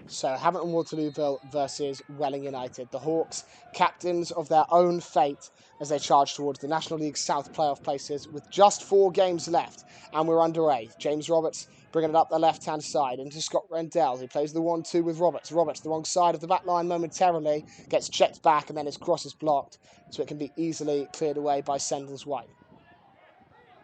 So Havant Waterlooville versus Welling United. The Hawks, captains of their own fate as they charge towards the National League South playoff places with just 4 games left. And we're underway. James Roberts bringing it up the left-hand side into Scott Rendell, who plays the 1-2 with Roberts. Roberts, the wrong side of the back line momentarily, gets checked back and then his cross is blocked, so it can be easily cleared away by Sendles White.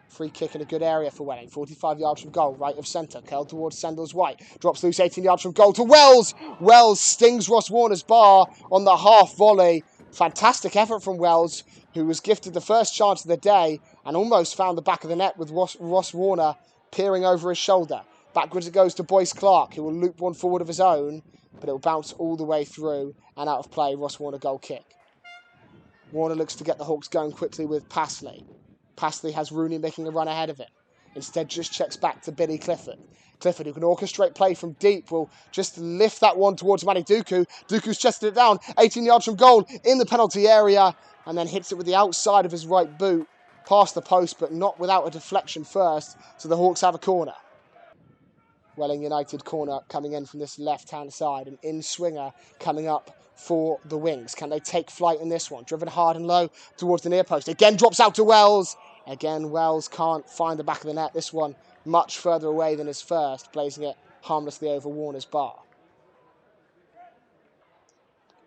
Free kick in a good area for Welling. 45 yards from goal, right of centre. Curled towards Sendles White. Drops loose 18 yards from goal to Wells. Wells stings Ross Warner's bar on the half volley. Fantastic effort from Wells, who was gifted the first chance of the day and almost found the back of the net with Ross Warner peering over his shoulder. Backwards it goes to Boyce Clark, who will loop one forward of his own, but it will bounce all the way through and out of play. Ross Warner goal kick. Warner looks to get the Hawks going quickly with Passley. Passley has Rooney making a run ahead of him. Instead, just checks back to Billy Clifford. Clifford, who can orchestrate play from deep, will just lift that one towards Manny Duku. Duku's chested it down, 18 yards from goal, in the penalty area, and then hits it with the outside of his right boot, past the post, but not without a deflection first, so the Hawks have a corner. Welling United corner coming in from this left-hand side, an in-swinger coming up for the Wings. Can they take flight in this one? Driven hard and low towards the near post. Again, drops out to Wells. Again, Wells can't find the back of the net. This one much further away than his first, blazing it harmlessly over Warner's bar.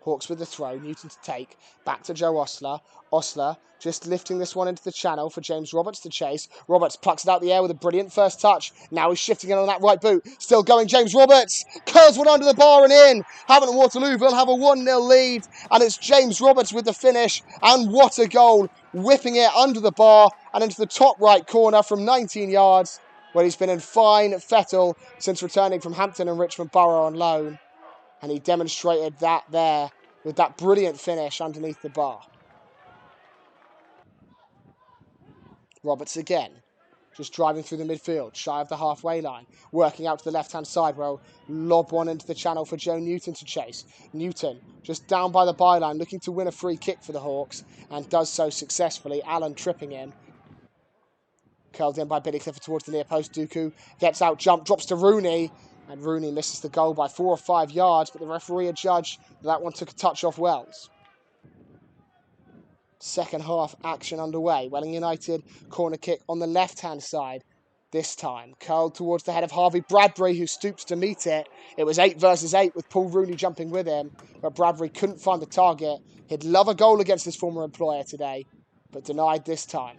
Hawks with the throw, Newton to take, back to Joe Osler. Osler just lifting this one into the channel for James Roberts to chase. Roberts plucks it out the air with a brilliant first touch. Now he's shifting in on that right boot. Still going, James Roberts curls one under the bar and in. Havant Waterlooville have a 1-0 lead, and it's James Roberts with the finish, and what a goal, whipping it under the bar and into the top right corner from 19 yards, where he's been in fine fettle since returning from Hampton and Richmond Borough on loan. And he demonstrated that there with that brilliant finish underneath the bar. Roberts again, just driving through the midfield, shy of the halfway line, working out to the left-hand side where he'll lob one into the channel for Joe Newton to chase. Newton, just down by the byline, looking to win a free kick for the Hawks, and does so successfully. Allen tripping him. Curled in by Billy Clifford towards the near post. Duku gets out, jump, drops to Rooney, and Rooney misses the goal by 4 or 5 yards, but the referee adjudged that one took a touch off Wells. Second half action underway. Welling United corner kick on the left-hand side this time. Curled towards the head of Harvey Bradbury, who stoops to meet it. It was 8 versus 8 with Paul Rooney jumping with him, but Bradbury couldn't find the target. He'd love a goal against his former employer today, but denied this time.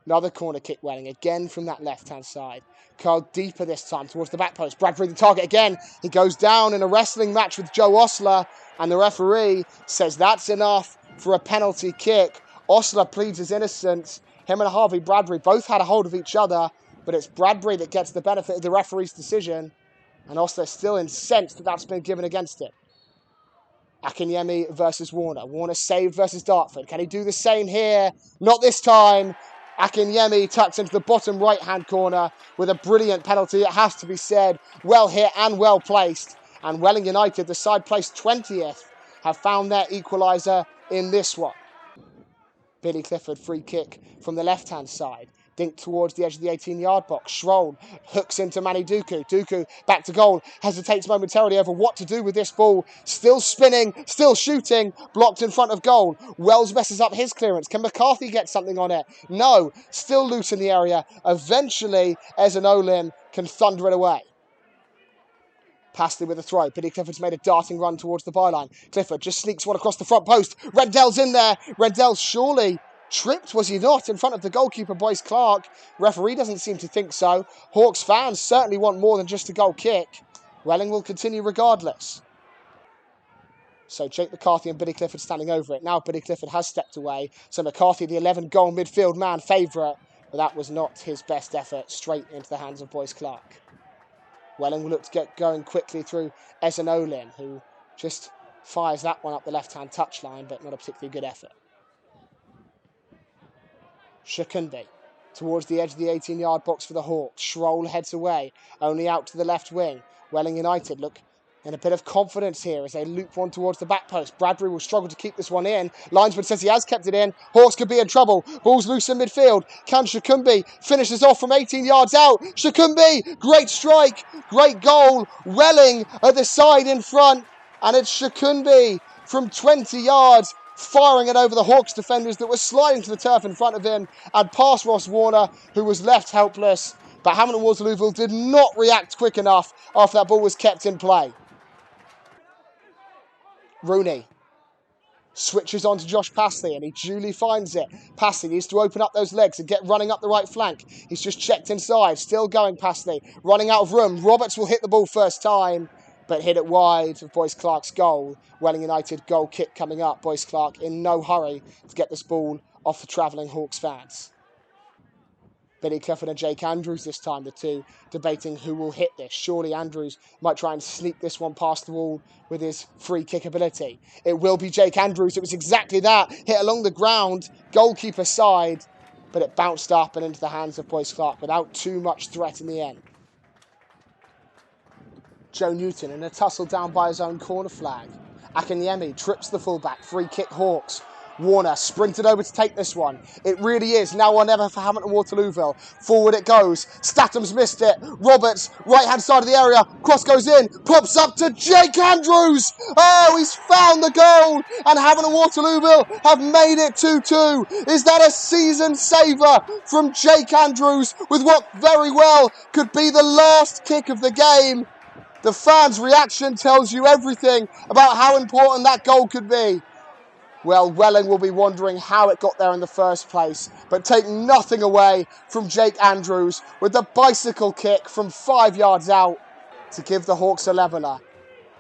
Another corner kick, Welling, again from that left-hand side. Curled deeper this time towards the back post. Bradbury the target again. He goes down in a wrestling match with Joe Osler, and the referee says that's enough for a penalty kick. Osler pleads his innocence. Him and Harvey Bradbury both had a hold of each other, but it's Bradbury that gets the benefit of the referee's decision, and Osler still incensed that that's been given against him. Akinyemi versus Warner. Warner saved versus Dartford. Can he do the same here? Not this time. Akinyemi tucks into the bottom right-hand corner with a brilliant penalty, it has to be said. Well hit and well placed. And Welling United, the side placed 20th, have found their equaliser in this one. Billy Clifford, free kick from the left-hand side. Dinked towards the edge of the 18-yard box. Schroll hooks into Manny Duku. Duku back to goal. Hesitates momentarily over what to do with this ball. Still spinning, still shooting. Blocked in front of goal. Wells messes up his clearance. Can McCarthy get something on it? No. Still loose in the area. Eventually, Ezanolim can thunder it away. Passley with a throw. Billy Clifford's made a darting run towards the byline. Clifford just sneaks one across the front post. Rendell's in there. Rendell surely tripped, was he not, in front of the goalkeeper, Boyce Clark? Referee doesn't seem to think so. Hawks fans certainly want more than just a goal kick. Welling will continue regardless. So Jake McCarthy and Billy Clifford standing over it. Now Billy Clifford has stepped away. So McCarthy, the 11-goal midfield man favourite. But that was not his best effort. Straight into the hands of Boyce Clark. Welling will look to get going quickly through Ezanolim, who just fires that one up the left-hand touchline, but not a particularly good effort. Shakundi towards the edge of the 18-yard box for the Hawks. Schroll heads away, only out to the left wing. Welling United look And a bit of confidence here as they loop one towards the back post. Bradbury will struggle to keep this one in. Linesman says he has kept it in. Hawks could be in trouble. Ball's loose in midfield. Can Shakumbi finishes off from 18 yards out. Shakumbi, great strike, great goal. Welling at the side in front. And it's Shakumbi from 20 yards, firing it over the Hawks defenders that were sliding to the turf in front of him and past Ross Warner, who was left helpless. But Havant Waterlooville did not react quick enough after that ball was kept in play. Rooney switches on to Josh Passley and he duly finds it. Passley needs to open up those legs and get running up the right flank. He's just checked inside, still going Passley, running out of room. Roberts will hit the ball first time, but hit it wide of Boyce Clark's goal. Welling United goal kick coming up. Boyce Clark in no hurry to get this ball off the travelling Hawks fans. Billy Clifford and Jake Andrews this time, the two debating who will hit this. Surely Andrews might try and sneak this one past the wall with his free kick ability. It will be Jake Andrews. It was exactly that. Hit along the ground, goalkeeper side, but it bounced up and into the hands of Boyce Clark without too much threat in the end. Joe Newton in a tussle down by his own corner flag. Akinyemi trips the fullback. Free kick Hawks. Warner sprinted over to take this one. It really is now or never for Havant Waterlooville. Forward it goes. Statham's missed it. Roberts, right hand side of the area. Cross goes in. Pops up to Jake Andrews. Oh, he's found the goal. And Havant Waterlooville have made it 2-2. Is that a season saver from Jake Andrews with what very well could be the last kick of the game? The fans' reaction tells you everything about how important that goal could be. Well, Welling will be wondering how it got there in the first place, but take nothing away from Jake Andrews with the bicycle kick from 5 yards out to give the Hawks a leveller.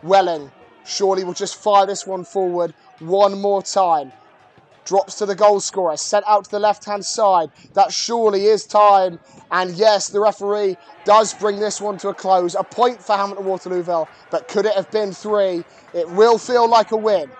Welling surely will just fire this one forward one more time. Drops to the goal scorer, sent out to the left-hand side. That surely is time. And yes, the referee does bring this one to a close. A point for Havant Waterlooville, but could it have been 3? It will feel like a win.